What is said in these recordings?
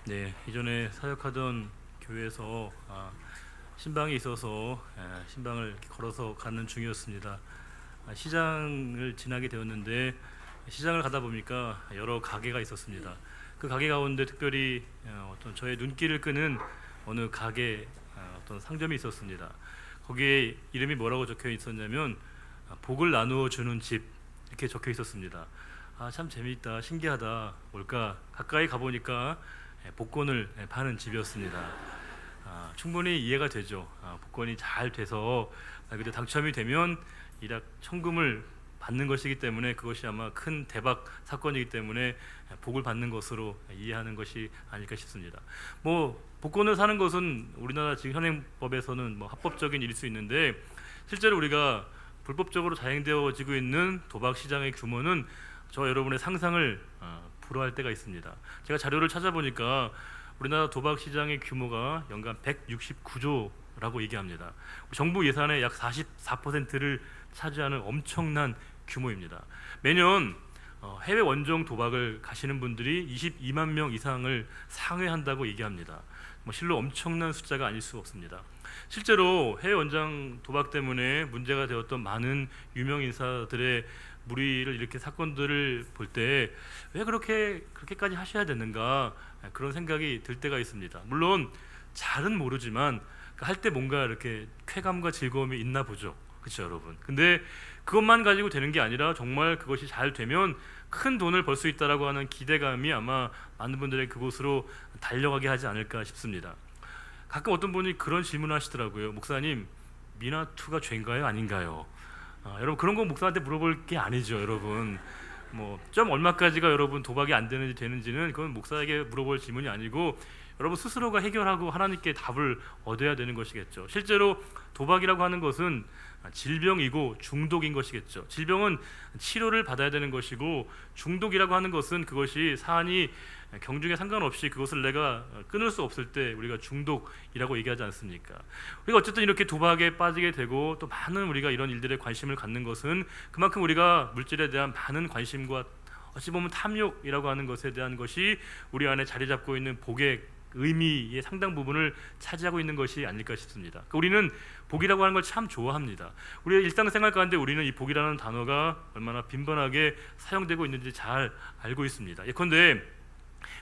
네, 이전에 사역하던 교회에서 신방이 있어서 신방을 이렇게 걸어서 가는 중이었습니다. 시장을 지나게 되었는데 시장을 가다 보니까 여러 가게가 있었습니다. 그 가게 가운데 특별히 어떤 저의 눈길을 끄는 어느 가게 어떤 상점이 있었습니다. 거기에 이름이 뭐라고 적혀 있었냐면 복을 나누어 주는 집 이렇게 적혀 있었습니다. 참 재미있다, 신기하다. 뭘까? 가까이 가보니까 복권을 파는 집이었습니다. 충분히 이해가 되죠. 복권이 잘 돼서 그때 당첨이 되면 일약 천금을 받는 것이기 때문에 그것이 아마 큰 대박 사건이기 때문에 복을 받는 것으로 이해하는 것이 아닐까 싶습니다. 뭐 복권을 사는 것은 우리나라 지금 현행법에서는 뭐 합법적인 일일 수 있는데 실제로 우리가 불법적으로 자행되어지고 있는 도박 시장의 규모는 저 여러분의 상상을 불허할 때가 있습니다. 제가 자료를 찾아보니까 우리나라 도박 시장의 규모가 연간 169조라고 얘기합니다. 정부 예산의 약 44%를 차지하는 엄청난 규모입니다. 매년 해외 원정 도박을 가시는 분들이 22만 명 이상을 상회한다고 얘기합니다. 실로 엄청난 숫자가 아닐 수 없습니다. 실제로 해외 원정 도박 때문에 문제가 되었던 많은 유명 인사들의 무리를 이렇게 사건들을 볼 때 왜 그렇게까지 하셔야 되는가 그런 생각이 들 때가 있습니다. 물론 잘은 모르지만 할 때 뭔가 이렇게 쾌감과 즐거움이 있나 보죠. 그렇죠, 여러분. 근데 그것만 가지고 되는 게 아니라 정말 그것이 잘 되면 큰 돈을 벌 수 있다라고 하는 기대감이 아마 많은 분들의 그곳으로 달려가게 하지 않을까 싶습니다. 가끔 어떤 분이 그런 질문을 하시더라고요. 목사님, 미나투가 죄인가요, 아닌가요? 여러분 그런 거 목사한테 물어볼 게 아니죠, 여러분. 뭐 점 얼마까지가 여러분 도박이 안 되는지는 그건 목사에게 물어볼 질문이 아니고 여러분 스스로가 해결하고 하나님께 답을 얻어야 되는 것이겠죠. 실제로 도박이라고 하는 것은 질병이고 중독인 것이겠죠. 질병은 치료를 받아야 되는 것이고 중독이라고 하는 것은 그것이 사안이 경중에 상관없이 그것을 내가 끊을 수 없을 때 우리가 중독이라고 얘기하지 않습니까? 우리가 어쨌든 이렇게 도박에 빠지게 되고 또 많은 우리가 이런 일들에 관심을 갖는 것은 그만큼 우리가 물질에 대한 많은 관심과 어찌 보면 탐욕이라고 하는 것에 대한 것이 우리 안에 자리 잡고 있는 복의 의미의 상당 부분을 차지하고 있는 것이 아닐까 싶습니다. 우리는 복이라고 하는 걸 참 좋아합니다. 우리의 일상생활 가운데 우리는 이 복이라는 단어가 얼마나 빈번하게 사용되고 있는지 잘 알고 있습니다. 예컨대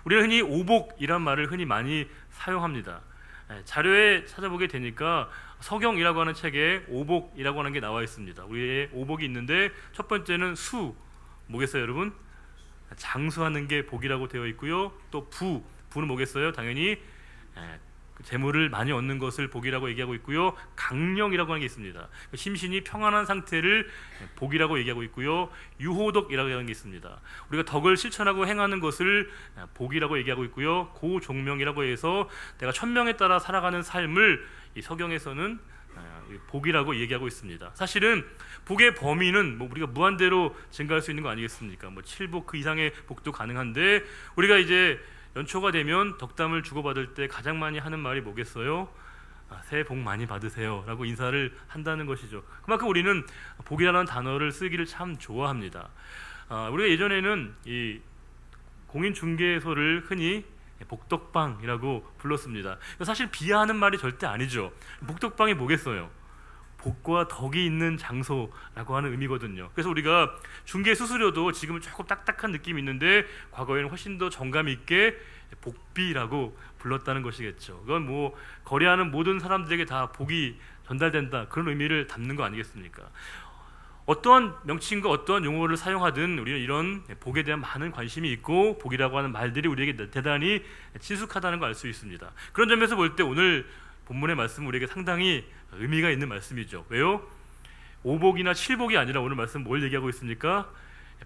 우리는 흔히 오복이란 말을 흔히 많이 사용합니다. 자료에 찾아보게 되니까 서경이라고 하는 책에 오복이라고 하는 게 나와 있습니다. 우리의 오복이 있는데 첫 번째는 수, 뭐겠어요 여러분? 장수하는 게 복이라고 되어 있고요. 또 부는 뭐겠어요? 당연히 재물을 많이 얻는 것을 복이라고 얘기하고 있고요. 강령이라고 하는 게 있습니다. 심신이 평안한 상태를 복이라고 얘기하고 있고요. 유호덕이라고 하는 게 있습니다. 우리가 덕을 실천하고 행하는 것을 복이라고 얘기하고 있고요. 고종명이라고 해서 내가 천명에 따라 살아가는 삶을 이 서경에서는 복이라고 얘기하고 있습니다. 사실은 복의 범위는 우리가 무한대로 증가할 수 있는 거 아니겠습니까? 7복 그 이상의 복도 가능한데 우리가 이제 연초가 되면 덕담을 주고받을 때 가장 많이 하는 말이 뭐겠어요? 새해 복 많이 받으세요 라고 인사를 한다는 것이죠. 그만큼 우리는 복이라는 단어를 쓰기를 참 좋아합니다. 우리가 예전에는 이 공인중개소를 흔히 복덕방이라고 불렀습니다. 사실 비하하는 말이 절대 아니죠. 복덕방이 뭐겠어요? 복과 덕이 있는 장소라고 하는 의미거든요. 그래서 우리가 중개 수수료도 지금은 조금 딱딱한 느낌이 있는데 과거에는 훨씬 더 정감 있게 복비라고 불렀다는 것이겠죠. 그건 거래하는 모든 사람들에게 다 복이 전달된다 그런 의미를 담는 거 아니겠습니까? 어떠한 명칭과 어떠한 용어를 사용하든 우리는 이런 복에 대한 많은 관심이 있고 복이라고 하는 말들이 우리에게 대단히 친숙하다는 걸 알 수 있습니다. 그런 점에서 볼 때 오늘 본문의 말씀은 우리에게 상당히 의미가 있는 말씀이죠. 왜요? 오복이나 칠복이 아니라 오늘 말씀 뭘 얘기하고 있습니까?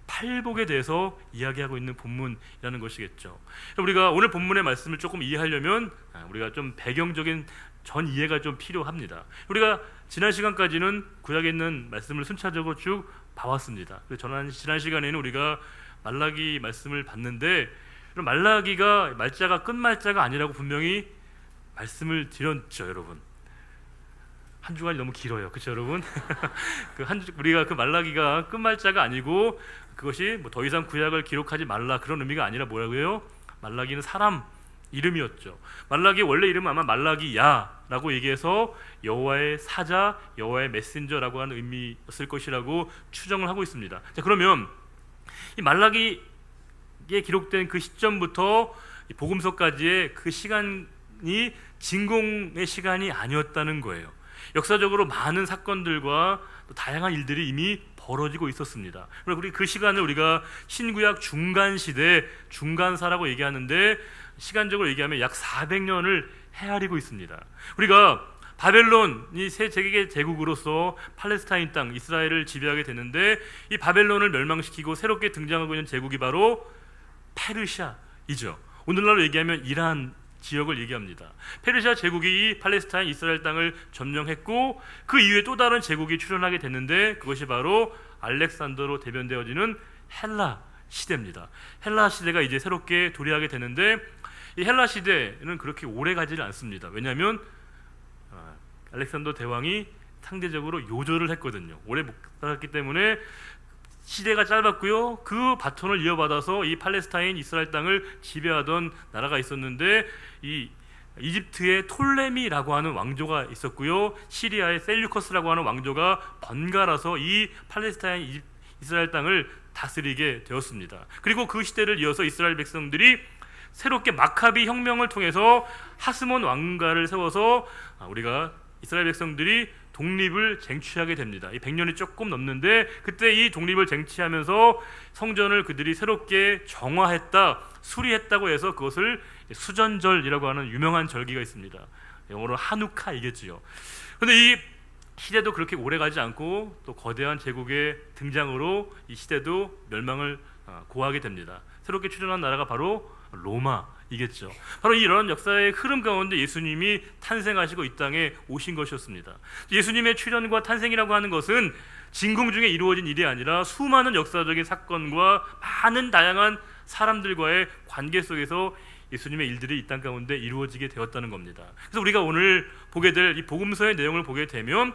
팔복에 대해서 이야기하고 있는 본문이라는 것이겠죠. 우리가 오늘 본문의 말씀을 조금 이해하려면 우리가 좀 배경적인 전 이해가 좀 필요합니다. 우리가 지난 시간까지는 구약에 있는 말씀을 순차적으로 쭉 봐왔습니다. 그래서 지난 시간에는 우리가 말라기 말씀을 봤는데 말라기가 말자가 끝말자가 아니라고 분명히 말씀을 드렸죠, 여러분. 한 주간이 너무 길어요, 그렇죠, 여러분? 우리가 그 말라기가 끝말자가 아니고 그것이 더 이상 구약을 기록하지 말라 그런 의미가 아니라 뭐라고요? 말라기는 사람 이름이었죠. 말라기의 원래 이름은 아마 말라기야라고 얘기해서 여호와의 사자, 여호와의 메신저라고 하는 의미였을 것이라고 추정을 하고 있습니다. 자, 그러면 이 말라기에 기록된 그 시점부터 이 복음서까지의 그 시간이 진공의 시간이 아니었다는 거예요. 역사적으로 많은 사건들과 또 다양한 일들이 이미 벌어지고 있었습니다. 우리 그 시간을 우리가 신구약 중간 시대, 중간사라고 얘기하는데 시간적으로 얘기하면 약 400년을 헤아리고 있습니다. 우리가 바벨론이 새 세계 제국으로서 팔레스타인 땅 이스라엘을 지배하게 되는데 이 바벨론을 멸망시키고 새롭게 등장하고 있는 제국이 바로 페르시아이죠. 오늘날로 얘기하면 이란 지역을 얘기합니다. 페르시아 제국이 이 팔레스타인 이스라엘 땅을 점령했고 그 이후에 또 다른 제국이 출현하게 됐는데 그것이 바로 알렉산더로 대변되어지는 헬라 시대입니다. 헬라 시대가 이제 새롭게 도래하게 되는데 이 헬라 시대는 그렇게 오래 가지를 않습니다. 왜냐하면 알렉산더 대왕이 상대적으로 요절을 했거든요. 오래 못 살았기 때문에 시대가 짧았고요. 그 바톤을 이어받아서 이 팔레스타인 이스라엘 땅을 지배하던 나라가 있었는데 이 이집트의 톨레미라고 하는 왕조가 있었고요. 시리아의 셀류커스라고 하는 왕조가 번갈아서 이 팔레스타인 이스라엘 땅을 다스리게 되었습니다. 그리고 그 시대를 이어서 이스라엘 백성들이 새롭게 마카비 혁명을 통해서 하스몬 왕가를 세워서 우리가 이스라엘 백성들이 독립을 쟁취하게 됩니다. 이 100년이 조금 넘는데 그때 이 독립을 쟁취하면서 성전을 그들이 새롭게 정화했다, 수리했다고 해서 그것을 수전절이라고 하는 유명한 절기가 있습니다. 영어로 하누카이겠지요. 그런데 이 시대도 그렇게 오래가지 않고 또 거대한 제국의 등장으로 이 시대도 멸망을 고하게 됩니다. 새롭게 출현한 나라가 바로 로마이겠죠. 바로 이런 역사의 흐름 가운데 예수님이 탄생하시고 이 땅에 오신 것이었습니다. 예수님의 출현과 탄생이라고 하는 것은 진공 중에 이루어진 일이 아니라 수많은 역사적인 사건과 많은 다양한 사람들과의 관계 속에서 예수님의 일들이 이 땅 가운데 이루어지게 되었다는 겁니다. 그래서 우리가 오늘 보게 될 이 복음서의 내용을 보게 되면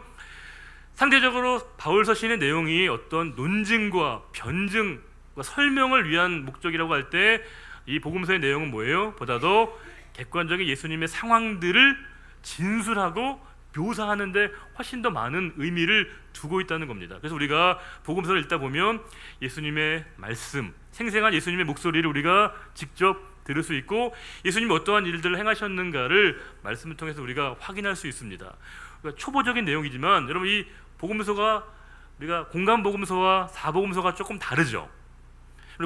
상대적으로 바울서 시인의 내용이 어떤 논증과 변증과 설명을 위한 목적이라고 할 때 이 복음서의 내용은 뭐예요? 보다도 객관적인 예수님의 상황들을 진술하고 묘사하는데 훨씬 더 많은 의미를 두고 있다는 겁니다. 그래서 우리가 복음서를 읽다 보면 예수님의 말씀, 생생한 예수님의 목소리를 우리가 직접 들을 수 있고 예수님이 어떠한 일들을 행하셨는가를 말씀을 통해서 우리가 확인할 수 있습니다. 그러니까 초보적인 내용이지만 여러분 이 복음서가 우리가 공간 복음서와 사복음서가 조금 다르죠.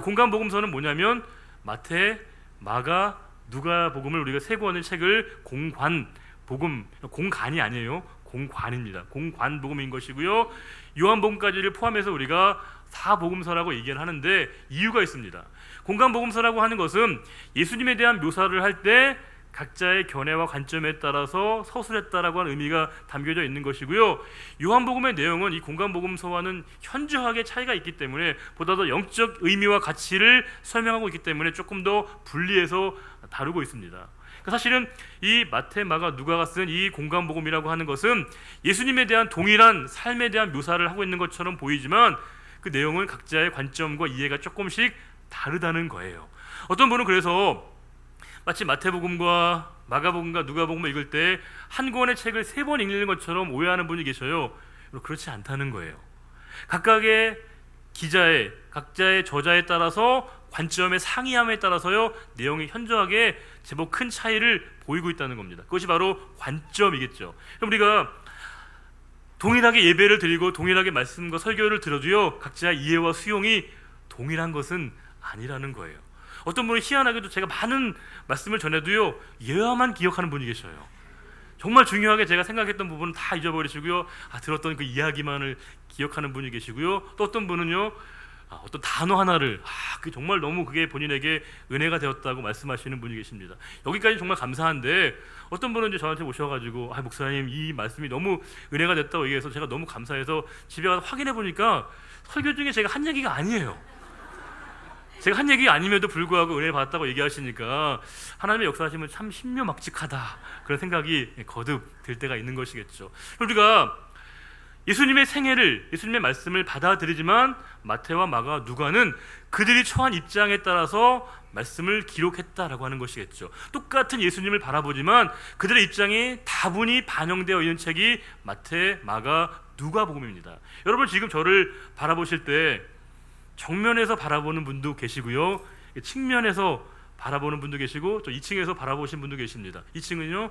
공간 복음서는 뭐냐면 마태, 마가, 누가 복음을 우리가 세 권의 책을 공관 복음, 공간이 아니에요. 공관입니다. 공관 복음인 것이고요. 요한복음까지를 포함해서 우리가 사복음서라고 얘기를 하는데 이유가 있습니다. 공간 복음서라고 하는 것은 예수님에 대한 묘사를 할 때 각자의 견해와 관점에 따라서 서술했다라고 하는 의미가 담겨져 있는 것이고요. 요한복음의 내용은 이 공간복음서와는 현저하게 차이가 있기 때문에 보다 더 영적 의미와 가치를 설명하고 있기 때문에 조금 더 분리해서 다루고 있습니다. 그러니까 사실은 이 마태, 마가, 누가가 쓴 이 공간복음이라고 하는 것은 예수님에 대한 동일한 삶에 대한 묘사를 하고 있는 것처럼 보이지만 그 내용은 각자의 관점과 이해가 조금씩 다르다는 거예요. 어떤 분은 그래서 마치 마태복음과 마가복음과 누가복음을 읽을 때 한 권의 책을 3번 읽는 것처럼 오해하는 분이 계셔요. 그렇지 않다는 거예요. 각각의 기자의 각자의 저자에 따라서 관점의 상이함에 따라서요 내용이 현저하게 제법 큰 차이를 보이고 있다는 겁니다. 그것이 바로 관점이겠죠. 그럼 우리가 동일하게 예배를 드리고 동일하게 말씀과 설교를 들어도요 각자의 이해와 수용이 동일한 것은 아니라는 거예요. 어떤 분은 희한하게도 제가 많은 말씀을 전해도요 예화만 기억하는 분이 계셔요. 정말 중요하게 제가 생각했던 부분은 다 잊어버리시고요 들었던 그 이야기만을 기억하는 분이 계시고요. 또 어떤 분은요 어떤 단어 하나를 그게 정말 너무 그게 본인에게 은혜가 되었다고 말씀하시는 분이 계십니다. 여기까지 정말 감사한데 어떤 분은 이제 저한테 오셔가지고 목사님 이 말씀이 너무 은혜가 됐다고 얘기해서 제가 너무 감사해서 집에 가서 확인해 보니까 설교 중에 제가 한 얘기가 아니에요. 제가 한 얘기 아님에도 불구하고 은혜 받았다고 얘기하시니까 하나님의 역사하심은 참 신묘막직하다 그런 생각이 거듭 들 때가 있는 것이겠죠. 우리가 예수님의 생애를, 예수님의 말씀을 받아들이지만 마태와 마가, 누가는 그들이 처한 입장에 따라서 말씀을 기록했다라고 하는 것이겠죠. 똑같은 예수님을 바라보지만 그들의 입장이 다분히 반영되어 있는 책이 마태, 마가, 누가복음입니다. 여러분 지금 저를 바라보실 때 정면에서 바라보는 분도 계시고요, 측면에서 바라보는 분도 계시고 또 2층에서 바라보신 분도 계십니다. 2층은요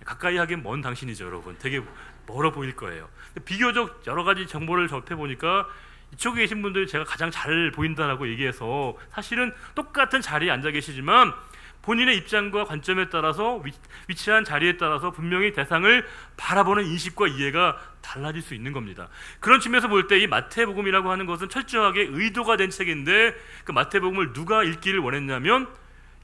가까이 하기엔 먼 당신이죠. 여러분 되게 멀어 보일 거예요. 비교적 여러 가지 정보를 접해보니까 이쪽에 계신 분들이 제가 가장 잘 보인다라고 얘기해서 사실은 똑같은 자리에 앉아 계시지만 본인의 입장과 관점에 따라서 위치한 자리에 따라서 분명히 대상을 바라보는 인식과 이해가 달라질 수 있는 겁니다. 그런 측면에서 볼 때 이 마태복음이라고 하는 것은 철저하게 의도가 된 책인데, 그 마태복음을 누가 읽기를 원했냐면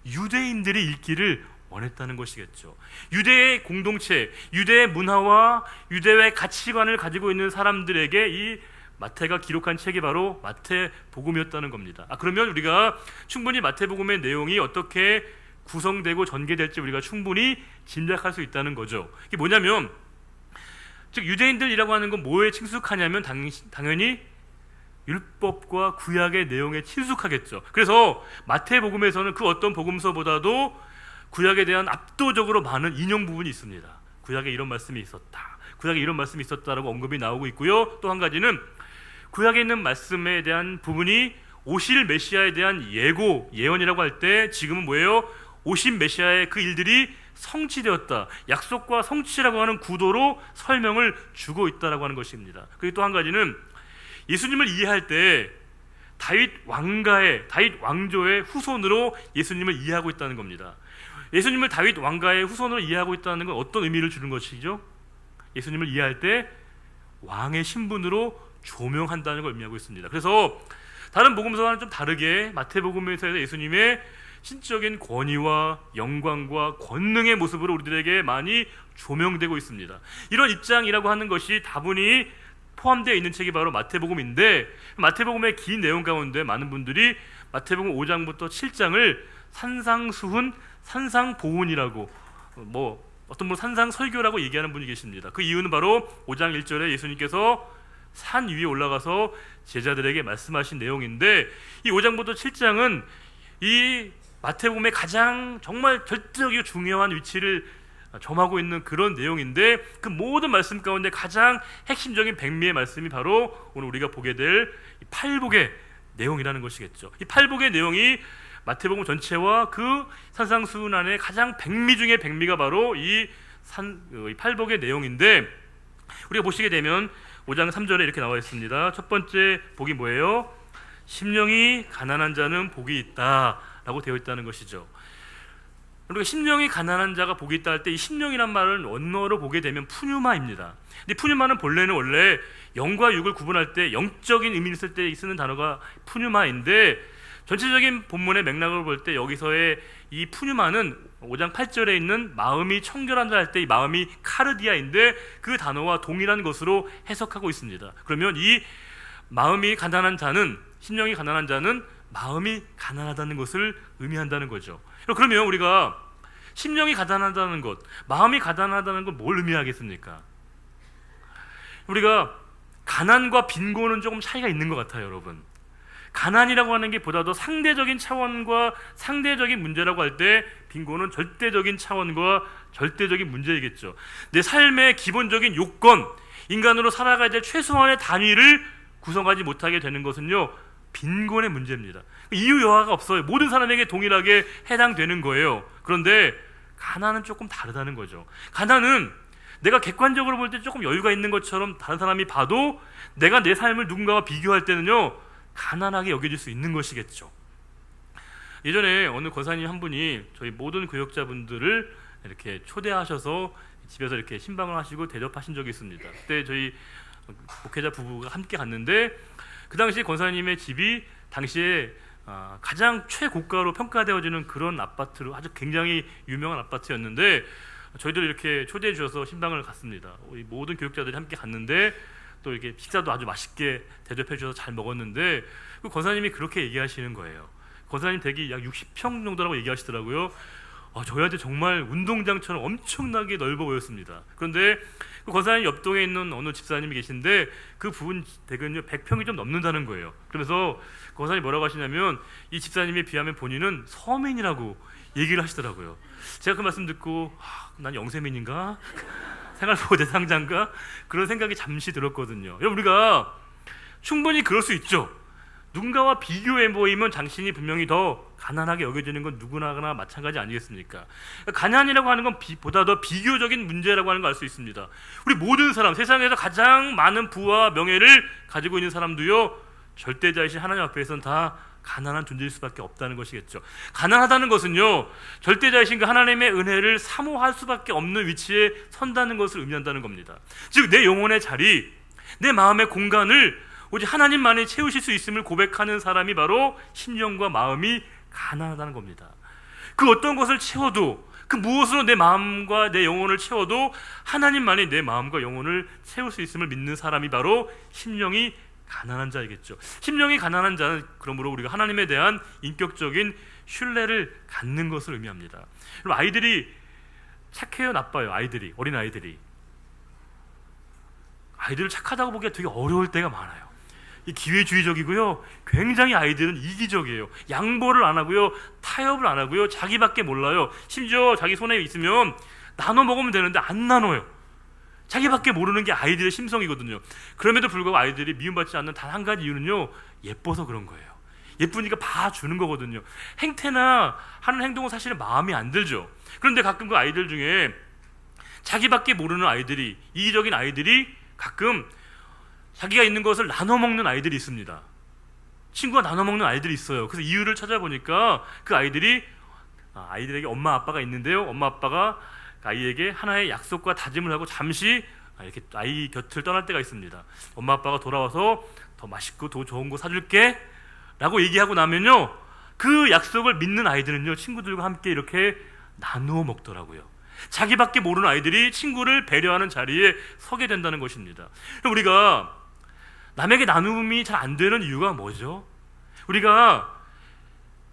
유대인들이 읽기를 원했다는 것이겠죠. 유대의 공동체, 유대의 문화와 유대의 가치관을 가지고 있는 사람들에게 이 마태가 기록한 책이 바로 마태복음이었다는 겁니다. 그러면 우리가 충분히 마태복음의 내용이 어떻게 구성되고 전개될지 우리가 충분히 짐작할 수 있다는 거죠. 이게 뭐냐면, 즉 유대인들이라고 하는 건 뭐에 친숙하냐면 당연히 율법과 구약의 내용에 친숙하겠죠. 그래서 마태복음에서는 그 어떤 복음서보다도 구약에 대한 압도적으로 많은 인용 부분이 있습니다. 구약에 이런 말씀이 있었다, 구약에 이런 말씀이 있었다라고 언급이 나오고 있고요. 또 한 가지는 구약에 있는 말씀에 대한 부분이 오실 메시아에 대한 예언이라고 할 때 지금은 뭐예요? 오신 메시아의 그 일들이 성취되었다, 약속과 성취라고 하는 구도로 설명을 주고 있다라고 하는 것입니다. 그리고 또 한 가지는 예수님을 이해할 때 다윗 왕조의 후손으로 예수님을 이해하고 있다는 겁니다. 예수님을 다윗 왕가의 후손으로 이해하고 있다는 건 어떤 의미를 주는 것이죠? 예수님을 이해할 때 왕의 신분으로 조명한다는 걸 의미하고 있습니다. 그래서 다른 복음서와는 좀 다르게 마태복음에서 예수님의 신적인 권위와 영광과 권능의 모습으로 우리들에게 많이 조명되고 있습니다. 이런 입장이라고 하는 것이 다분히 포함되어 있는 책이 바로 마태복음인데, 마태복음의 긴 내용 가운데 많은 분들이 마태복음 5장부터 7장을 산상수훈, 산상보훈이라고, 어떤 분 산상설교라고 얘기하는 분이 계십니다. 그 이유는 바로 5장 1절에 예수님께서 산 위에 올라가서 제자들에게 말씀하신 내용인데, 이 5장부터 7장은 이 마태복음의 가장 정말 결정적이고 중요한 위치를 점하고 있는 그런 내용인데, 그 모든 말씀 가운데 가장 핵심적인 백미의 말씀이 바로 오늘 우리가 보게 될 팔복의 내용이라는 것이겠죠. 이 팔복의 내용이 마태복음 전체와 그 산상수훈 안에 가장 백미 중의 백미가 바로 이 팔복의 내용인데, 우리가 보시게 되면 5장 3절에 이렇게 나와 있습니다. 첫 번째 복이 뭐예요? 심령이 가난한 자는 복이 있다라고 되어 있다는 것이죠. 우리가 심령이 가난한 자가 복이 있다 할 때 이 심령이란 말은 원어로 보게 되면 푸뉴마입니다. 근데 푸뉴마는 본래는 원래 영과 육을 구분할 때 영적인 의미를 쓸 때 쓰는 단어가 푸뉴마인데, 전체적인 본문의 맥락을 볼 때 여기서의 이 푸뉴마는 5장 8절에 있는 마음이 청결한다 할 때 이 마음이 카르디아인데, 그 단어와 동일한 것으로 해석하고 있습니다. 그러면 이 마음이 가난한 자는, 심령이 가난한 자는 마음이 가난하다는 것을 의미한다는 거죠. 그러면 우리가 심령이 가난하다는 것, 마음이 가난하다는 건 뭘 의미하겠습니까? 우리가 가난과 빈곤은 조금 차이가 있는 것 같아요, 여러분. 가난이라고 하는 게 보다도 상대적인 차원과 상대적인 문제라고 할 때, 빈곤은 절대적인 차원과 절대적인 문제이겠죠. 내 삶의 기본적인 요건, 인간으로 살아가야 될 최소한의 단위를 구성하지 못하게 되는 것은요, 빈곤의 문제입니다. 이유 여하가 없어요. 모든 사람에게 동일하게 해당되는 거예요. 그런데 가난은 조금 다르다는 거죠. 가난은 내가 객관적으로 볼 때 조금 여유가 있는 것처럼 다른 사람이 봐도 내가 내 삶을 누군가와 비교할 때는요, 가난하게 여겨질 수 있는 것이겠죠. 예전에 어느 권사님 한 분이 저희 모든 교역자분들을 이렇게 초대하셔서 집에서 이렇게 신방을 하시고 대접하신 적이 있습니다. 그때 저희 목회자 부부가 함께 갔는데, 그 당시 권사님의 집이 당시에 가장 최고가로 평가되어지는 그런 아파트로, 아주 굉장히 유명한 아파트였는데, 저희들 이렇게 초대해 주셔서 신방을 갔습니다. 모든 교육자들이 함께 갔는데, 또 이렇게 식사도 아주 맛있게 대접해 주셔서 잘 먹었는데, 그 권사님이 그렇게 얘기하시는 거예요. 권사님 댁이 약 60평 정도라고 얘기하시더라고요. 저희한테 정말 운동장처럼 엄청나게 넓어 보였습니다. 그런데 그 권사님 옆동에 있는 어느 집사님이 계신데 그 부분 대근요 100평이 좀 넘는다는 거예요. 그러면서 권사님이 뭐라고 하시냐면 이 집사님에 비하면 본인은 서민이라고 얘기를 하시더라고요. 제가 그 말씀 듣고 난 영세민인가? 생활보호 대상자인가? 그런 생각이 잠시 들었거든요. 여러분, 우리가 충분히 그럴 수 있죠. 누군가와 비교해 보이면 당신이 분명히 더 가난하게 여겨지는 건 누구나 마찬가지 아니겠습니까? 가난이라고 하는 건 보다 더 비교적인 문제라고 하는 걸 알 수 있습니다. 우리 모든 사람, 세상에서 가장 많은 부와 명예를 가지고 있는 사람도요, 절대자이신 하나님 앞에서는 다 가난한 존재일 수밖에 없다는 것이겠죠. 가난하다는 것은요, 절대자이신 그 하나님의 은혜를 사모할 수밖에 없는 위치에 선다는 것을 의미한다는 겁니다. 즉, 내 영혼의 자리, 내 마음의 공간을 오직 하나님만이 채우실 수 있음을 고백하는 사람이 바로 심령과 마음이 가난하다는 겁니다. 그 어떤 것을 채워도, 그 무엇으로 내 마음과 내 영혼을 채워도 하나님만이 내 마음과 영혼을 채울 수 있음을 믿는 사람이 바로 심령이 가난한 자이겠죠. 심령이 가난한 자는 그러므로 우리가 하나님에 대한 인격적인 신뢰를 갖는 것을 의미합니다. 여러분, 아이들이 착해요, 나빠요? 어린 아이들이 아이들을 착하다고 보기가 되게 어려울 때가 많아요. 기회주의적이고요, 굉장히 아이들은 이기적이에요. 양보를 안 하고요, 타협을 안 하고요, 자기밖에 몰라요. 심지어 자기 손에 있으면 나눠 먹으면 되는데 안 나눠요. 자기밖에 모르는 게 아이들의 심성이거든요. 그럼에도 불구하고 아이들이 미움받지 않는 단 한 가지 이유는요, 예뻐서 그런 거예요. 예쁘니까 봐주는 거거든요. 행태나 하는 행동은 사실은 마음이 안 들죠. 그런데 가끔 그 아이들 중에 자기밖에 모르는 아이들이, 이기적인 아이들이 가끔 자기가 있는 것을 나눠 먹는 아이들이 있습니다. 친구가 나눠 먹는 아이들이 있어요. 그래서 이유를 찾아보니까 그 아이들에게 엄마 아빠가 있는데요, 엄마 아빠가 아이에게 하나의 약속과 다짐을 하고 잠시 이렇게 아이 곁을 떠날 때가 있습니다. 엄마 아빠가 돌아와서 더 맛있고 더 좋은 거 사줄게 라고 얘기하고 나면요, 그 약속을 믿는 아이들은요, 친구들과 함께 이렇게 나누어 먹더라고요. 자기밖에 모르는 아이들이 친구를 배려하는 자리에 서게 된다는 것입니다. 우리가 남에게 나눔이 잘 안 되는 이유가 뭐죠? 우리가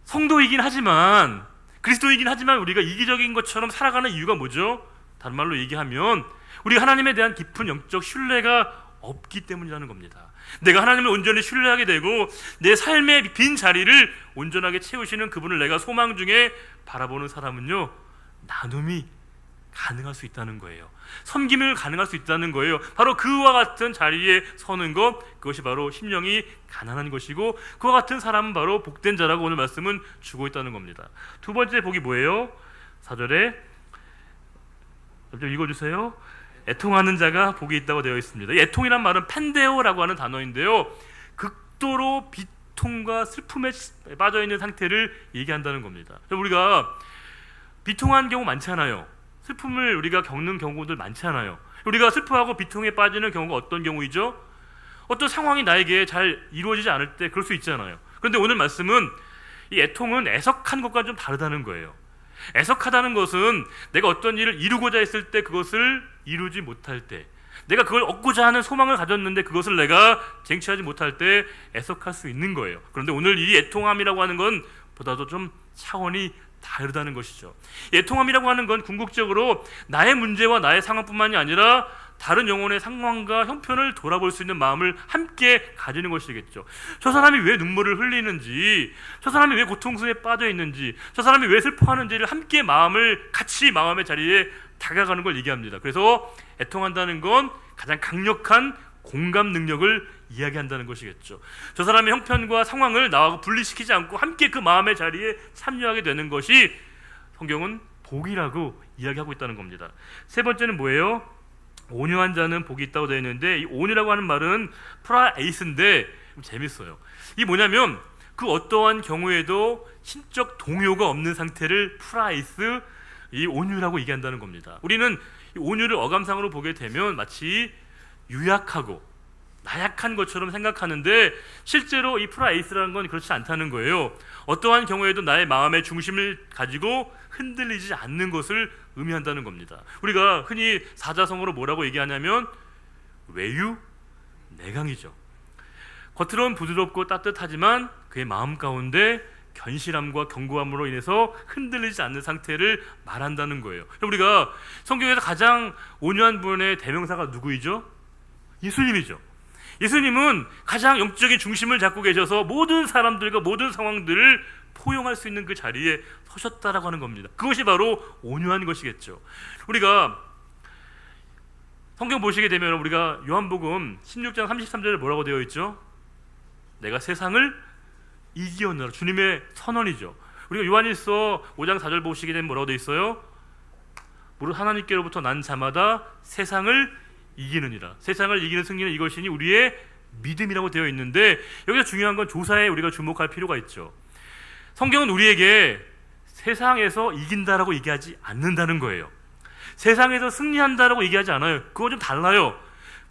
성도이긴 하지만, 그리스도이긴 하지만 우리가 이기적인 것처럼 살아가는 이유가 뭐죠? 다른 말로 얘기하면 우리가 하나님에 대한 깊은 영적 신뢰가 없기 때문이라는 겁니다. 내가 하나님을 온전히 신뢰하게 되고 내 삶의 빈 자리를 온전하게 채우시는 그분을 내가 소망 중에 바라보는 사람은요, 나눔이 가능할 수 있다는 거예요. 섬김을 가능할 수 있다는 거예요. 바로 그와 같은 자리에 서는 것, 그것이 바로 심령이 가난한 것이고, 그와 같은 사람은 바로 복된 자라고 오늘 말씀은 주고 있다는 겁니다. 두 번째 복이 뭐예요? 4절에 좀 읽어주세요. 애통하는 자가 복이 있다고 되어 있습니다. 이 애통이란 말은 펜데오라고 하는 단어인데요, 극도로 비통과 슬픔에 빠져있는 상태를 얘기한다는 겁니다. 우리가 비통한 경우 많잖아요. 슬픔을 우리가 겪는 경우들 많잖아요. 우리가 슬퍼하고 비통에 빠지는 경우가 어떤 경우이죠? 어떤 상황이 나에게 잘 이루어지지 않을 때 그럴 수 있잖아요. 그런데 오늘 말씀은 이 애통은 애석한 것과 좀 다르다는 거예요. 애석하다는 것은 내가 어떤 일을 이루고자 했을 때 그것을 이루지 못할 때, 내가 그걸 얻고자 하는 소망을 가졌는데 그것을 내가 쟁취하지 못할 때 애석할 수 있는 거예요. 그런데 오늘 이 애통함이라고 하는 건 보다도 좀 차원이 다르다는 것이죠. 애통함이라고 하는 건 궁극적으로 나의 문제와 나의 상황뿐만이 아니라 다른 영혼의 상황과 형편을 돌아볼 수 있는 마음을 함께 가지는 것이겠죠. 저 사람이 왜 눈물을 흘리는지, 저 사람이 왜 고통스에 빠져 있는지, 저 사람이 왜 슬퍼하는지를 함께 같이 마음의 자리에 다가가는 걸 얘기합니다. 그래서 애통한다는 건 가장 강력한 공감 능력을 이야기한다는 것이겠죠. 저 사람의 형편과 상황을 나하고 분리시키지 않고 함께 그 마음의 자리에 참여하게 되는 것이 성경은 복이라고 이야기하고 있다는 겁니다. 세 번째는 뭐예요? 온유한 자는 복이 있다고 되어 있는데, 이 온유라고 하는 말은 프라에이스인데 재밌어요. 이게 뭐냐면 그 어떠한 경우에도 심적 동요가 없는 상태를 프라에이스, 이 온유라고 얘기한다는 겁니다. 우리는 이 온유를 어감상으로 보게 되면 마치 유약하고 나약한 것처럼 생각하는데, 실제로 이 프라에이스라는 건 그렇지 않다는 거예요. 어떠한 경우에도 나의 마음의 중심을 가지고 흔들리지 않는 것을 의미한다는 겁니다. 우리가 흔히 사자성어로 뭐라고 얘기하냐면 외유, 내강이죠. 겉으로는 부드럽고 따뜻하지만 그의 마음 가운데 견실함과 견고함으로 인해서 흔들리지 않는 상태를 말한다는 거예요. 우리가 성경에서 가장 온유한 분의 대명사가 누구이죠? 예수님이죠. 예수님은 가장 영적인 중심을 잡고 계셔서 모든 사람들과 모든 상황들을 포용할 수 있는 그 자리에 서셨다라고 하는 겁니다. 그것이 바로 온유한 것이겠죠. 우리가 성경 보시게 되면 우리가 요한복음 16장 33절에 뭐라고 되어 있죠? 내가 세상을 이기었노라. 주님의 선언이죠. 우리가 요한일서 5장 4절 보시게 되면 뭐라고 되어 있어요? 무릇 하나님께로부터 난 자마다 세상을 이기느니라. 세상을 이기는 승리는 이것이니 우리의 믿음이라고 되어 있는데, 여기서 중요한 건 조사에 우리가 주목할 필요가 있죠. 성경은 우리에게 세상에서 이긴다라고 얘기하지 않는다는 거예요. 세상에서 승리한다라고 얘기하지 않아요. 그거 좀 달라요.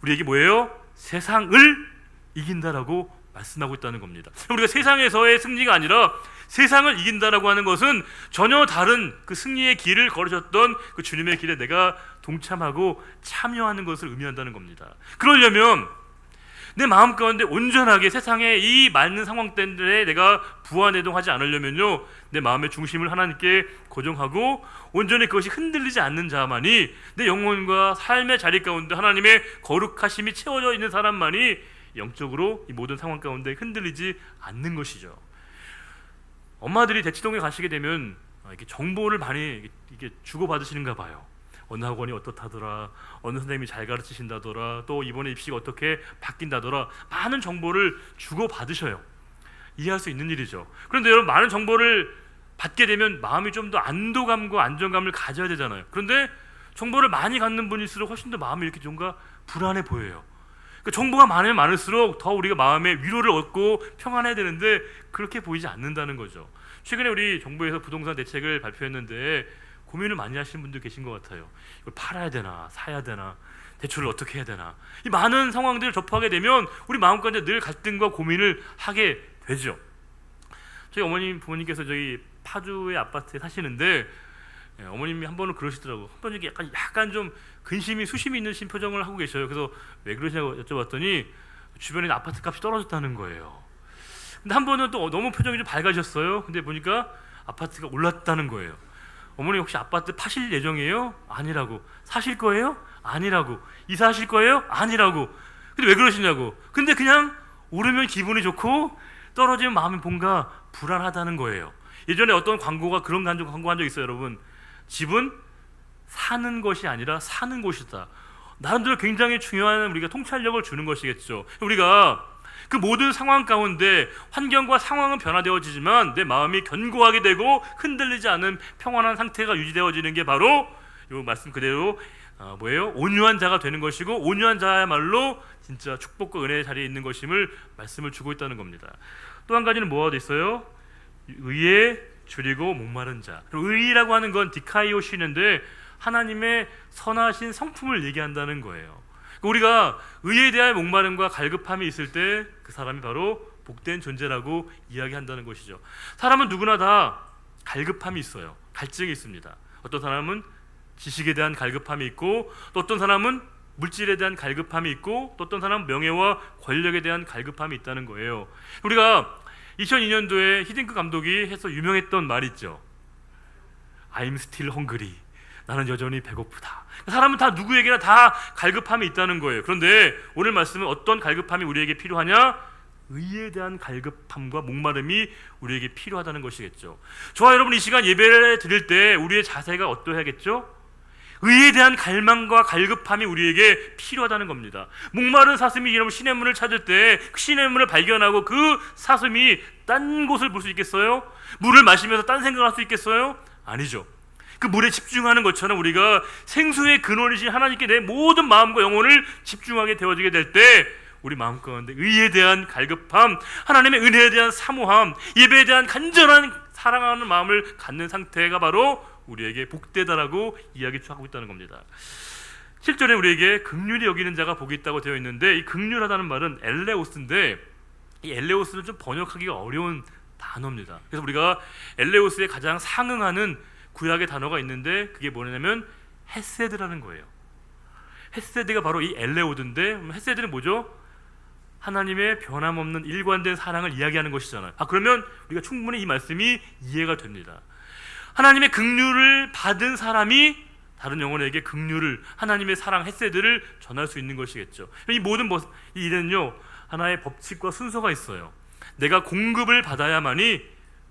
우리에게 뭐예요? 세상을 이긴다라고 말씀하고 있다는 겁니다. 우리가 세상에서의 승리가 아니라 세상을 이긴다라고 하는 것은 전혀 다른 그 승리의 길을 걸으셨던 그 주님의 길에 내가 동참하고 참여하는 것을 의미한다는 겁니다. 그러려면 내 마음 가운데 온전하게 세상의 이 많은 상황들에 내가 부안해동하지 않으려면요, 내 마음의 중심을 하나님께 고정하고 온전히 그것이 흔들리지 않는 자만이, 내 영혼과 삶의 자리 가운데 하나님의 거룩하심이 채워져 있는 사람만이 영적으로 이 모든 상황 가운데 흔들리지 않는 것이죠. 엄마들이 대치동에 가시게 되면 이렇게 정보를 많이 이렇게 주고받으시는가 봐요. 어느 학원이 어떻다더라, 어느 선생님이 잘 가르치신다더라, 또 이번에 입시가 어떻게 바뀐다더라, 많은 정보를 주고받으셔요. 이해할 수 있는 일이죠. 그런데 여러분, 많은 정보를 받게 되면 마음이 좀 더 안도감과 안정감을 가져야 되잖아요. 그런데 정보를 많이 갖는 분일수록 훨씬 더 마음이 이렇게 뭔가 불안해 보여요. 그러니까 정보가 많으면 많을수록 더 우리가 마음의 위로를 얻고 평안해야 되는데 그렇게 보이지 않는다는 거죠. 최근에 우리 정부에서 부동산 대책을 발표했는데 고민을 많이 하시는 분들 계신 것 같아요. 이걸 팔아야 되나 사야 되나, 대출을 어떻게 해야 되나, 이 많은 상황들을 접하게 되면 우리 마음 가운데 늘 갈등과 고민을 하게 되죠. 저희 어머님 부모님께서 저희 파주의 아파트에 사시는데, 어머님이 한 번은 그러시더라고. 한 번은 약간 좀 근심이 수심이 있는 표정을 하고 계셔요. 그래서 왜 그러시냐고 여쭤봤더니 주변에 아파트 값이 떨어졌다는 거예요. 근데 한 번은 또 너무 표정이 좀 밝아졌어요. 근데 보니까 아파트가 올랐다는 거예요. 어머니 혹시 아파트 파실 예정이에요? 아니라고. 사실 거예요? 아니라고. 이사하실 거예요? 아니라고. 근데 왜 그러시냐고. 근데 그냥 오르면 기분이 좋고 떨어지면 마음이 뭔가 불안하다는 거예요. 예전에 어떤 광고가 그런 광고 한 적 있어요, 여러분. 집은 사는 것이 아니라 사는 곳이다. 나름대로 굉장히 중요한 우리가 통찰력을 주는 것이겠죠. 우리가 그 모든 상황 가운데 환경과 상황은 변화되어지지만 내 마음이 견고하게 되고 흔들리지 않은 평안한 상태가 유지되어지는 게 바로 이 말씀 그대로 뭐예요? 온유한 자가 되는 것이고, 온유한 자야말로 진짜 축복과 은혜의 자리에 있는 것임을 말씀을 주고 있다는 겁니다. 또 한 가지는 뭐가 돼 있어요? 의에 줄이고 목마른 자. 의라고 하는 건 디카이오시는데 하나님의 선하신 성품을 얘기한다는 거예요. 우리가 의에 대한 목마름과 갈급함이 있을 때 그 사람이 바로 복된 존재라고 이야기한다는 것이죠. 사람은 누구나 다 갈급함이 있어요. 갈증이 있습니다. 어떤 사람은 지식에 대한 갈급함이 있고, 또 어떤 사람은 물질에 대한 갈급함이 있고, 또 어떤 사람은 명예와 권력에 대한 갈급함이 있다는 거예요. 우리가 2002년도에 히딩크 감독이 해서 유명했던 말이 있죠. I'm still hungry. 나는 여전히 배고프다. 사람은 다 누구에게나 다 갈급함이 있다는 거예요. 그런데 오늘 말씀은 어떤 갈급함이 우리에게 필요하냐? 의에 대한 갈급함과 목마름이 우리에게 필요하다는 것이겠죠. 저와 여러분, 이 시간 예배를 드릴 때 우리의 자세가 어떠해야겠죠? 의에 대한 갈망과 갈급함이 우리에게 필요하다는 겁니다. 목마른 사슴이 여러분 시냇물을 찾을 때 그 시냇물을 발견하고 그 사슴이 딴 곳을 볼 수 있겠어요? 물을 마시면서 딴 생각을 할 수 있겠어요? 아니죠. 그 물에 집중하는 것처럼 우리가 생수의 근원이신 하나님께 내 모든 마음과 영혼을 집중하게 되어지게 될 때 우리 마음 가운데 의에 대한 갈급함, 하나님의 은혜에 대한 사모함, 예배에 대한 간절한 사랑하는 마음을 갖는 상태가 바로 우리에게 복되다라고 이야기하고 있다는 겁니다. 7절에 우리에게 긍휼히 여기는 자가 복이 있다고 되어 있는데, 이 긍휼하다는 말은 엘레오스인데, 이 엘레오스는 좀 번역하기가 어려운 단어입니다. 그래서 우리가 엘레오스에 가장 상응하는 구약의 단어가 있는데 그게 뭐냐면 헤세드라는 거예요. 헤세드가 바로 이 엘레오드인데, 헤세드는 뭐죠? 하나님의 변함없는 일관된 사랑을 이야기하는 것이잖아요. 그러면 우리가 충분히 이 말씀이 이해가 됩니다. 하나님의 긍휼을 받은 사람이 다른 영혼에게 긍휼을, 하나님의 사랑, 헤세드를 전할 수 있는 것이겠죠. 이 모든 이 일은요, 하나의 법칙과 순서가 있어요. 내가 공급을 받아야만이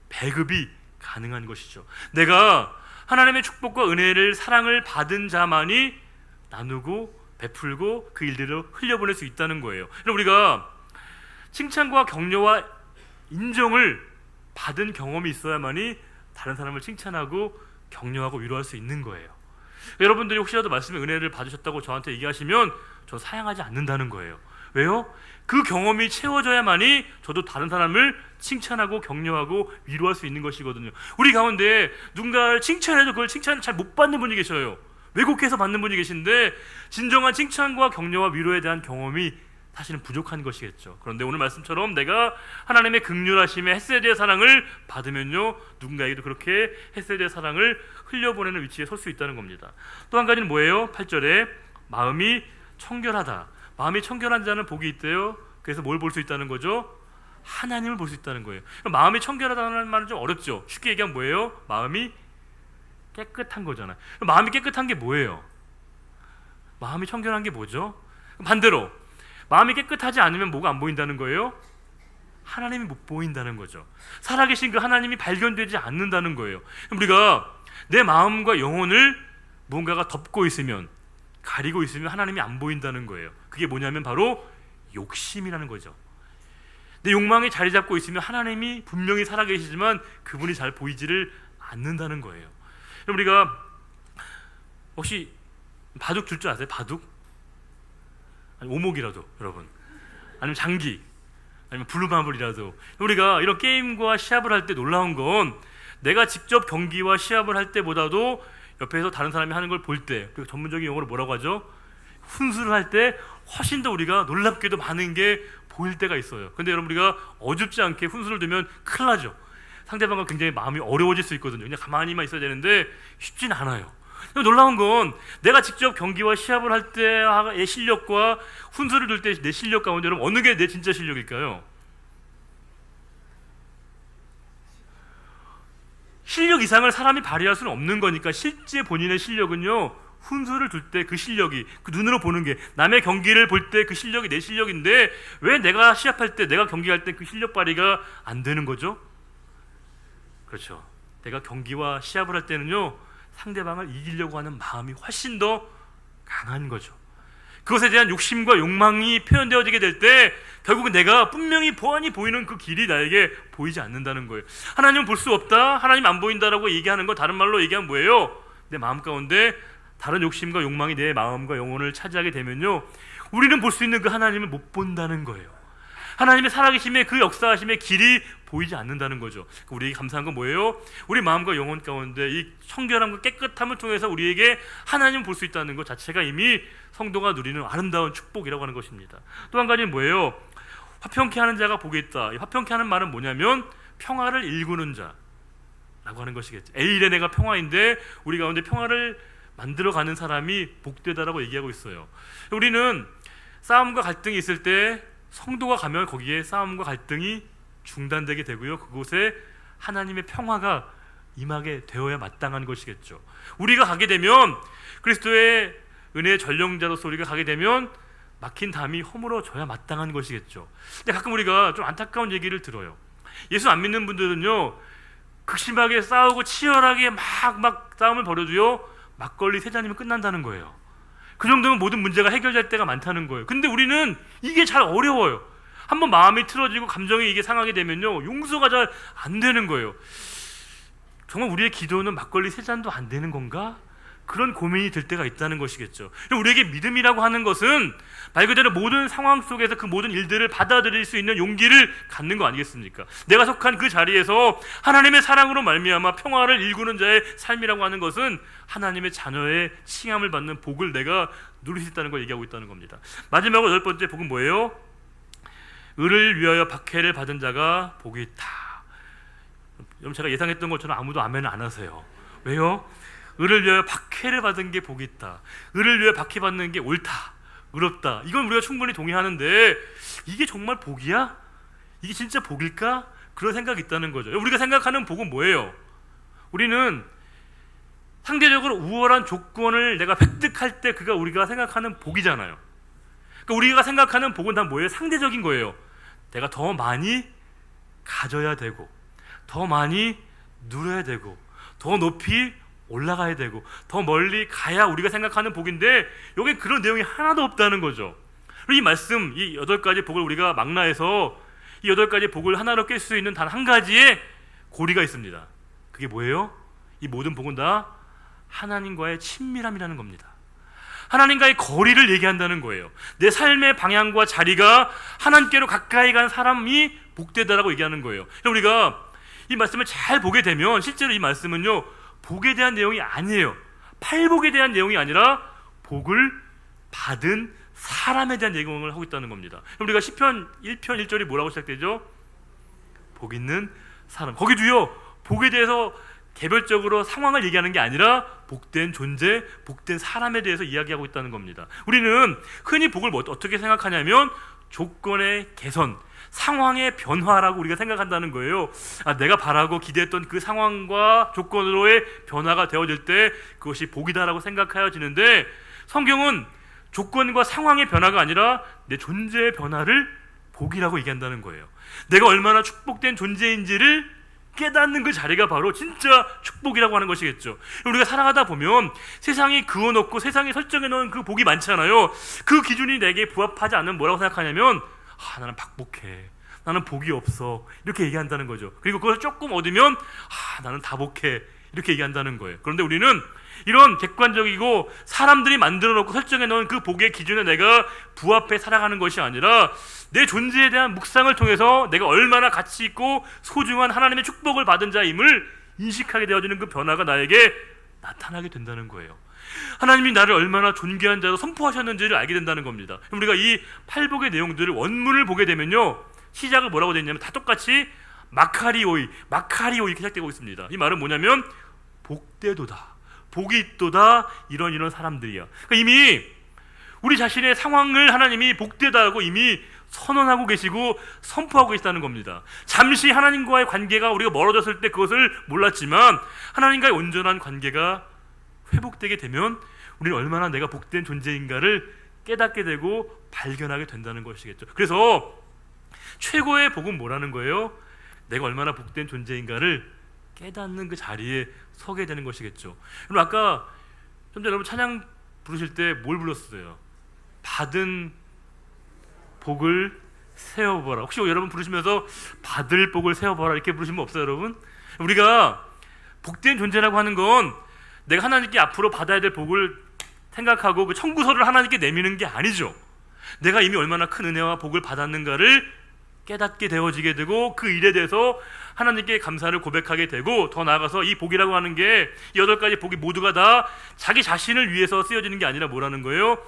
배급이 가능한 것이죠. 내가 하나님의 축복과 은혜를, 사랑을 받은 자만이 나누고 베풀고 그 일들을 흘려보낼 수 있다는 거예요. 우리가 칭찬과 격려와 인정을 받은 경험이 있어야만이 다른 사람을 칭찬하고 격려하고 위로할 수 있는 거예요. 여러분들이 혹시라도 말씀의 은혜를 받으셨다고 저한테 얘기하시면 저 사양하지 않는다는 거예요. 왜요? 그 경험이 채워져야만이 저도 다른 사람을 칭찬하고 격려하고 위로할 수 있는 것이거든요. 우리 가운데 누군가를 칭찬해도 그걸 칭찬을 잘 못 받는 분이 계셔요. 왜곡해서 받는 분이 계신데 진정한 칭찬과 격려와 위로에 대한 경험이 사실은 부족한 것이겠죠. 그런데 오늘 말씀처럼 내가 하나님의 긍휼하심의 헤세드의 사랑을 받으면요, 누군가에게도 그렇게 헤세드의 사랑을 흘려보내는 위치에 설 수 있다는 겁니다. 또 한 가지는 뭐예요? 8절에 마음이 청결하다. 마음이 청결한 자는 복이 있대요. 그래서 뭘 볼 수 있다는 거죠? 하나님을 볼 수 있다는 거예요. 마음이 청결하다는 말은 좀 어렵죠. 쉽게 얘기하면 뭐예요? 마음이 깨끗한 거잖아요. 마음이 깨끗한 게 뭐예요? 마음이 청결한 게 뭐죠? 반대로 마음이 깨끗하지 않으면 뭐가 안 보인다는 거예요? 하나님이 못 보인다는 거죠. 살아계신 그 하나님이 발견되지 않는다는 거예요. 우리가 내 마음과 영혼을 무언가가 덮고 있으면, 가리고 있으면 하나님이 안 보인다는 거예요. 그게 뭐냐면 바로 욕심이라는 거죠. 내 욕망이 자리 잡고 있으면 하나님이 분명히 살아계시지만 그분이 잘 보이지를 않는다는 거예요. 우리가 혹시 바둑 줄 아세요? 바둑? 아니 오목이라도, 여러분, 아니면 장기, 아니면 블루마블이라도. 우리가 이런 게임과 시합을 할 때 놀라운 건 내가 직접 경기와 시합을 할 때보다도 옆에서 다른 사람이 하는 걸 볼 때, 그 전문적인 용어로 뭐라고 하죠? 훈수를 할 때 훨씬 더 우리가 놀랍게도 많은 게 보일 때가 있어요. 근데 여러분, 우리가 어줍지 않게 훈수를 두면 큰일 나죠. 상대방과 굉장히 마음이 어려워질 수 있거든요. 그냥 가만히만 있어야 되는데 쉽진 않아요. 놀라운 건 내가 직접 경기와 시합을 할 때의 실력과 훈수를 둘 때 내 실력 가운데 여러분 어느 게 내 진짜 실력일까요? 실력 이상을 사람이 발휘할 수는 없는 거니까 실제 본인의 실력은요, 훈수를 둘 때 그 실력이, 그 눈으로 보는 게, 남의 경기를 볼 때 그 실력이 내 실력인데 왜 내가 시합할 때, 내가 경기할 때 그 실력 발휘가 안 되는 거죠? 그렇죠. 내가 경기와 시합을 할 때는요, 상대방을 이기려고 하는 마음이 훨씬 더 강한 거죠. 그것에 대한 욕심과 욕망이 표현되어지게 될 때 결국은 내가 분명히 보안이 보이는 그 길이 나에게 보이지 않는다는 거예요. 하나님은 볼 수 없다, 하나님 안 보인다라고 얘기하는 거, 다른 말로 얘기하면 뭐예요? 내 마음 가운데 다른 욕심과 욕망이 내 마음과 영혼을 차지하게 되면요, 우리는 볼 수 있는 그 하나님을 못 본다는 거예요. 하나님의 살아계심의 그 역사하심의 길이 보이지 않는다는 거죠. 우리에게 감사한 건 뭐예요? 우리 마음과 영혼 가운데 이 청결함과 깨끗함을 통해서 우리에게 하나님을 볼 수 있다는 것 자체가 이미 성도가 누리는 아름다운 축복이라고 하는 것입니다. 또 한 가지는 뭐예요? 화평케 하는 자가 복이 있다. 이 화평케 하는 말은 뭐냐면 평화를 일구는 자라고 하는 것이겠죠. 에이레네가 평화인데 우리 가운데 평화를 만들어가는 사람이 복되다라고 얘기하고 있어요. 우리는 싸움과 갈등이 있을 때 성도가 가면 거기에 싸움과 갈등이 중단되게 되고요, 그곳에 하나님의 평화가 임하게 되어야 마땅한 것이겠죠. 우리가 가게 되면, 그리스도의 은혜의 전령자로서 우리가 가게 되면 막힌 담이 허물어져야 마땅한 것이겠죠. 근데 가끔 우리가 좀 안타까운 얘기를 들어요. 예수 안 믿는 분들은요, 극심하게 싸우고 치열하게 막 싸움을 벌여도요, 막걸리 3잔이면 끝난다는 거예요. 그 정도면 모든 문제가 해결될 때가 많다는 거예요. 근데 우리는 이게 잘 어려워요. 한번 마음이 틀어지고 감정이 이게 상하게 되면요, 용서가 잘 안 되는 거예요. 정말 우리의 기도는 막걸리 3잔도 안 되는 건가? 그런 고민이 들 때가 있다는 것이겠죠. 우리에게 믿음이라고 하는 것은 말 그대로 모든 상황 속에서 그 모든 일들을 받아들일 수 있는 용기를 갖는 거 아니겠습니까? 내가 속한 그 자리에서 하나님의 사랑으로 말미암아 평화를 일구는 자의 삶이라고 하는 것은 하나님의 자녀의 칭함을 받는 복을 내가 누릴 수 있다는 걸 얘기하고 있다는 겁니다. 마지막으로 8번째 복은 뭐예요? 의를 위하여 박해를 받은 자가 복이 있다. 여러분, 제가 예상했던 것처럼 아무도 아멘을 안 하세요. 왜요? 의를 위하여 박해를 받은 게 복이 있다. 의를 위하여 박해받는 게 옳다. 의롭다. 이건 우리가 충분히 동의하는데 이게 정말 복이야? 이게 진짜 복일까? 그런 생각이 있다는 거죠. 우리가 생각하는 복은 뭐예요? 우리는 상대적으로 우월한 조건을 내가 획득할 때 그가 우리가 생각하는 복이잖아요. 그러니까 우리가 생각하는 복은 다 뭐예요? 상대적인 거예요. 내가 더 많이 가져야 되고, 더 많이 누려야 되고, 더 높이 올라가야 되고, 더 멀리 가야 우리가 생각하는 복인데 여기 그런 내용이 하나도 없다는 거죠. 이 말씀, 이 8가지 복을 우리가 망라해서 이 8가지 복을 하나로 깰 수 있는 단 한 가지의 고리가 있습니다. 그게 뭐예요? 이 모든 복은 다 하나님과의 친밀함이라는 겁니다. 하나님과의 거리를 얘기한다는 거예요. 내 삶의 방향과 자리가 하나님께로 가까이 간 사람이 복되다라고 얘기하는 거예요. 우리가 이 말씀을 잘 보게 되면 실제로 이 말씀은요, 복에 대한 내용이 아니에요. 팔복에 대한 내용이 아니라 복을 받은 사람에 대한 내용을 하고 있다는 겁니다. 우리가 시편 1편 1절이 뭐라고 시작되죠? 복 있는 사람. 거기도요, 복에 대해서 개별적으로 상황을 얘기하는 게 아니라 복된 존재, 복된 사람에 대해서 이야기하고 있다는 겁니다. 우리는 흔히 복을 어떻게 생각하냐면 조건의 개선, 상황의 변화라고 우리가 생각한다는 거예요. 내가 바라고 기대했던 그 상황과 조건으로의 변화가 되어질 때 그것이 복이다라고 생각하여지는데, 성경은 조건과 상황의 변화가 아니라 내 존재의 변화를 복이라고 얘기한다는 거예요. 내가 얼마나 축복된 존재인지를 깨닫는 그 자리가 바로 진짜 축복이라고 하는 것이겠죠. 우리가 살아가다 보면 세상이 그어놓고 세상이 설정해놓은 그 복이 많잖아요. 그 기준이 내게 부합하지 않으면 뭐라고 생각하냐면 나는 박복해, 나는 복이 없어, 이렇게 얘기한다는 거죠. 그리고 그걸 조금 얻으면 나는 다복해, 이렇게 얘기한다는 거예요. 그런데 우리는 이런 객관적이고 사람들이 만들어놓고 설정해놓은 그 복의 기준에 내가 부합해 살아가는 것이 아니라 내 존재에 대한 묵상을 통해서 내가 얼마나 가치 있고 소중한 하나님의 축복을 받은 자임을 인식하게 되어지는 그 변화가 나에게 나타나게 된다는 거예요. 하나님이 나를 얼마나 존귀한 자로 선포하셨는지를 알게 된다는 겁니다. 우리가 이 팔복의 내용들을 원문을 보게 되면요, 시작을 뭐라고 되어 있냐면 다 똑같이 마카리오이 이렇게 시작되고 있습니다. 이 말은 뭐냐면 복되도다, 복이 있도다, 이런 사람들이야. 그러니까 이미 우리 자신의 상황을 하나님이 복되다고 이미 선언하고 계시고 선포하고 계시다는 겁니다. 잠시 하나님과의 관계가 우리가 멀어졌을 때 그것을 몰랐지만 하나님과의 온전한 관계가 회복되게 되면 우리는 얼마나 내가 복된 존재인가를 깨닫게 되고 발견하게 된다는 것이겠죠. 그래서 최고의 복은 뭐라는 거예요? 내가 얼마나 복된 존재인가를 깨닫는 그 자리에 서게 되는 것이겠죠. 여러분, 아까 좀 전에 여러분 찬양 부르실 때 뭘 불렀어요? 받은 복을 세워보라. 혹시 여러분 부르시면서 받을 복을 세워보라 이렇게 부르시면 없어요, 여러분? 우리가 복된 존재라고 하는 건 내가 하나님께 앞으로 받아야 될 복을 생각하고 그 청구서를 하나님께 내미는 게 아니죠. 내가 이미 얼마나 큰 은혜와 복을 받았는가를 깨닫게 되어지게 되고 그 일에 대해서 하나님께 감사를 고백하게 되고, 더 나아가서 이 복이라고 하는 게 8가지 복이 모두가 다 자기 자신을 위해서 쓰여지는 게 아니라 뭐라는 거예요?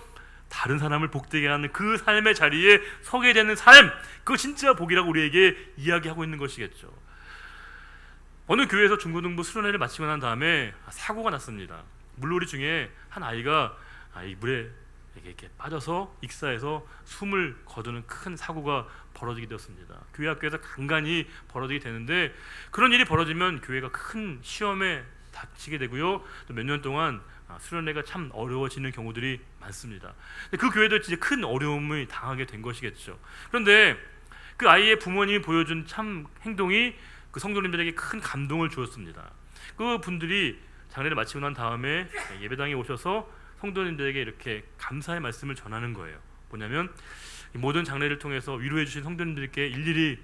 다른 사람을 복되게 하는 그 삶의 자리에 서게 되는 삶, 그거 진짜 복이라고 우리에게 이야기하고 있는 것이겠죠. 어느 교회에서 중고등부 수련회를 마치고 난 다음에 사고가 났습니다. 물놀이 중에 한 아이가 이 물에 이렇게 빠져서 익사해서 숨을 거두는 큰 사고가 벌어지게 되었습니다. 교회 학교에서 간간히 벌어지게 되는데, 그런 일이 벌어지면 교회가 큰 시험에 닥치게 되고요, 또 몇 년 동안 수련회가 참 어려워지는 경우들이 많습니다. 그 교회도 진짜 큰 어려움을 당하게 된 것이겠죠. 그런데 그 아이의 부모님이 보여준 참 행동이 그 성도님들에게 큰 감동을 주었습니다. 그 분들이 장례를 마치고 난 다음에 예배당에 오셔서 성도님들에게 이렇게 감사의 말씀을 전하는 거예요. 뭐냐면 이 모든 장례를 통해서 위로해 주신 성도님들께 일일이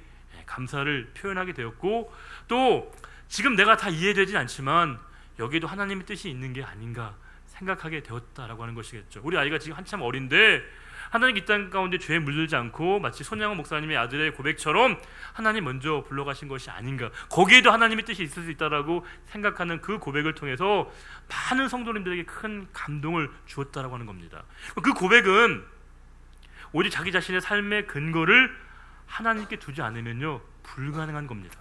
감사를 표현하게 되었고, 또 지금 내가 다 이해되진 않지만 여기에도 하나님의 뜻이 있는 게 아닌가 생각하게 되었다라고 하는 것이겠죠. 우리 아이가 지금 한참 어린데 하나님 이 땅 가운데 죄에 물들지 않고 마치 손양원 목사님의 아들의 고백처럼 하나님 먼저 불러가신 것이 아닌가, 거기에도 하나님의 뜻이 있을 수 있다라고 생각하는 그 고백을 통해서 많은 성도님들에게 큰 감동을 주었다라고 하는 겁니다. 그 고백은 오직 자기 자신의 삶의 근거를 하나님께 두지 않으면요 불가능한 겁니다.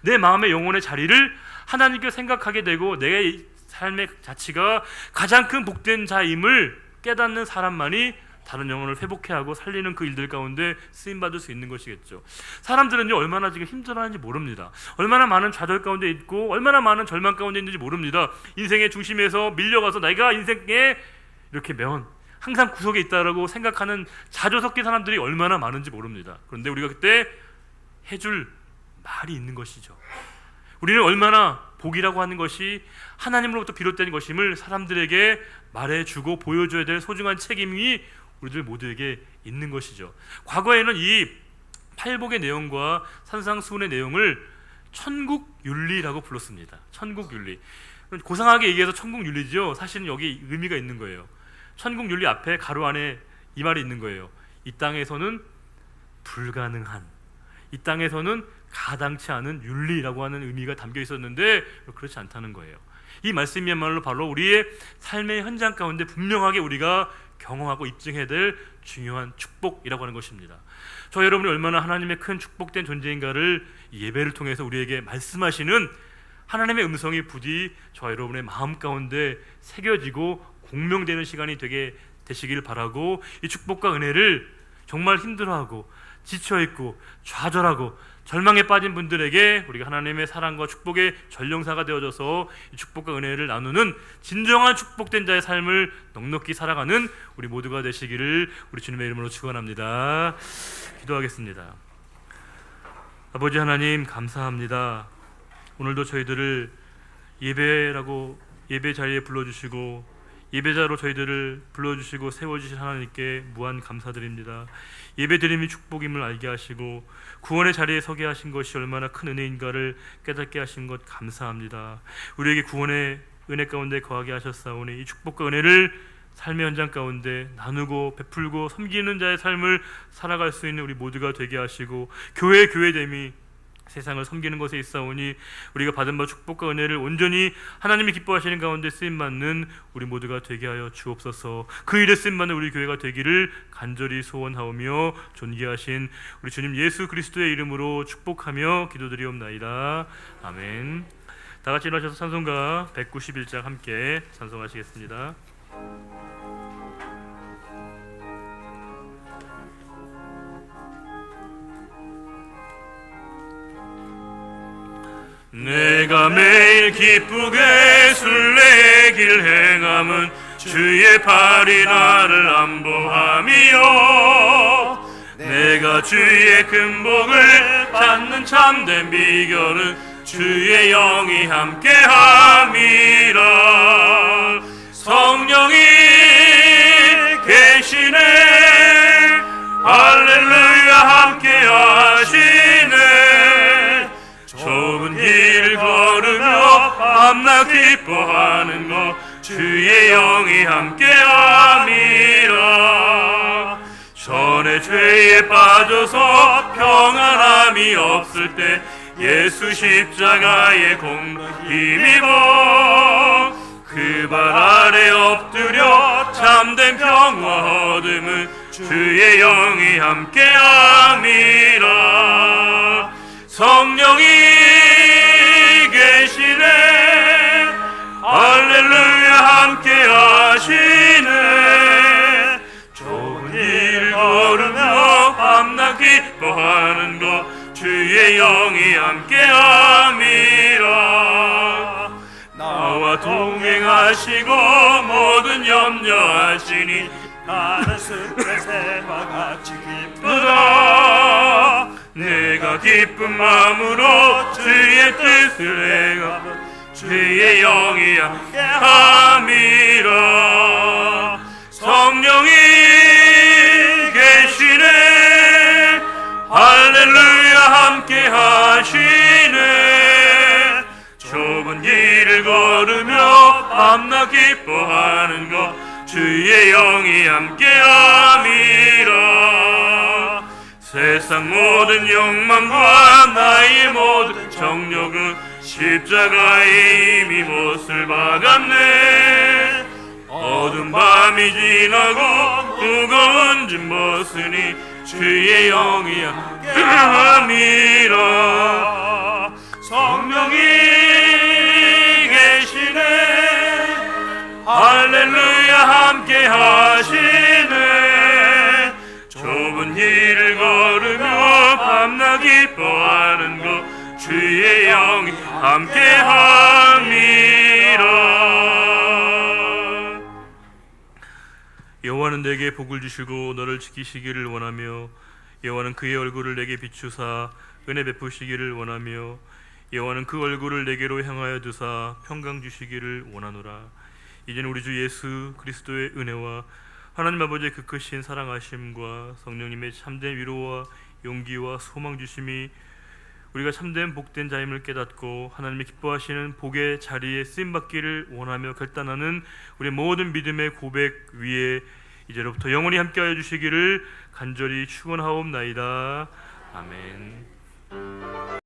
내 마음의 영혼의 자리를 하나님께 생각하게 되고 내 삶의 자치가 가장 큰 복된 자임을 깨닫는 사람만이 다른 영혼을 회복해 하고 살리는 그 일들 가운데 쓰임 받을 수 있는 것이겠죠. 사람들은요 얼마나 지금 힘들어하는지 모릅니다. 얼마나 많은 좌절 가운데 있고 얼마나 많은 절망 가운데 있는지 모릅니다. 인생의 중심에서 밀려가서 내가 인생에 이렇게 항상 구석에 있다라고 생각하는 자조 섞인 사람들이 얼마나 많은지 모릅니다. 그런데 우리가 그때 해줄 말이 있는 것이죠. 우리는 얼마나 복이라고 하는 것이 하나님으로부터 비롯된 것임을 사람들에게 말해주고 보여줘야 될 소중한 책임이 우리들 모두에게 있는 것이죠. 과거에는 이 팔복의 내용과 산상수훈의 내용을 천국윤리라고 불렀습니다. 천국윤리. 고상하게 얘기해서 천국윤리죠. 사실은 여기 의미가 있는 거예요. 천국윤리 앞에 가로 안에 이 말이 있는 거예요. 이 땅에서는 불가능한, 이 땅에서는 가당치 않은 윤리라고 하는 의미가 담겨 있었는데 그렇지 않다는 거예요. 이 말씀이야말로 바로 우리의 삶의 현장 가운데 분명하게 우리가 경험하고 입증해야 될 중요한 축복이라고 하는 것입니다. 저 여러분이 얼마나 하나님의 큰 축복된 존재인가를 예배를 통해서 우리에게 말씀하시는 하나님의 음성이 부디 저 여러분의 마음 가운데 새겨지고 공명되는 시간이 되시길 바라고, 이 축복과 은혜를 정말 힘들어하고 지쳐있고 좌절하고 절망에 빠진 분들에게 우리가 하나님의 사랑과 축복의 전령사가 되어져서 이 축복과 은혜를 나누는 진정한 축복된 자의 삶을 넉넉히 살아가는 우리 모두가 되시기를 우리 주님의 이름으로 축원합니다. 기도하겠습니다. 아버지 하나님, 감사합니다. 오늘도 저희들을 예배 자리에 불러주시고 예배자로 저희들을 불러주시고 세워주신 하나님께 무한 감사드립니다. 예배드림이 축복임을 알게 하시고 구원의 자리에 서게 하신 것이 얼마나 큰 은혜인가를 깨닫게 하신 것 감사합니다. 우리에게 구원의 은혜 가운데 거하게 하셨사오니 이 축복과 은혜를 삶의 현장 가운데 나누고 베풀고 섬기는 자의 삶을 살아갈 수 있는 우리 모두가 되게 하시고 교회됨이 세상을 섬기는 것에 있사오니 우리가 받은 바 축복과 은혜를 온전히 하나님이 기뻐하시는 가운데 쓰임받는 우리 모두가 되게 하여 주옵소서. 그 일에 쓰임받는 우리 교회가 되기를 간절히 소원하오며 존귀하신 우리 주님 예수 그리스도의 이름으로 축복하며 기도드리옵나이다. 아멘. 다같이 일어나셔서 찬송가 191장 함께 찬송하시겠습니다. 내가 매일 기쁘게 술래길 행함은 주의 팔이 나를 안보함이요, 내가 주의 큰 복을 받는 참된 비결은 주의 영이 함께함이라. 성령이 계시네, 할렐루야 함께하시네. 좁은 길 걸으며 밤낮 기뻐하는 것 주의 영이 함께함이라. 전에 죄에 빠져서 평안함이 없을 때 예수 십자가의 공로 힘입어 그 발 아래 엎드려 참된 평화 얻음은 주의 영이 함께함이라. 성령이 계시네, 할렐루야 함께하시네. 좁은 길 걸으며 밤낮 기뻐하는 것 주의 영이 함께함이라. 나와 동행하시고 모든 염려하시니 나는 숲의 새와 같이 기쁘다. 내가 기쁜 마음으로 주의 뜻을 행하면 주의 영이 함께함이라. 성령이 계시네, 할렐루야 함께하시네. 좁은 길을 걸으며 밤낮 기뻐하는 것 주의 영이 함께함이라. 세상 모든 욕망과 나의 모든 정욕은 십자가에 이미 못을 박았네. 어두운 밤이 지나고 무거운 짐 벗으니 주의 영이 함께함이라. 성령이 계시네, 할렐루야 함께하시네. 길을 걸으며 밤낮 기뻐하는 것 주의 영이 함께함이라. 여호와는 내게 복을 주시고 너를 지키시기를 원하며 여호와는 그의 얼굴을 내게 비추사 은혜 베푸시기를 원하며 여호와는 그 얼굴을 내게로 향하여 두사 평강 주시기를 원하노라. 이제는 우리 주 예수 그리스도의 은혜와 하나님 아버지의 그 크신 사랑하심과 성령님의 참된 위로와 용기와 소망 주심이 우리가 참된 복된 자임을 깨닫고 하나님이 기뻐하시는 복의 자리에 쓰임받기를 원하며 결단하는 우리 모든 믿음의 고백 위에 이제로부터 영원히 함께하여 주시기를 간절히 축원하옵나이다. 아멘.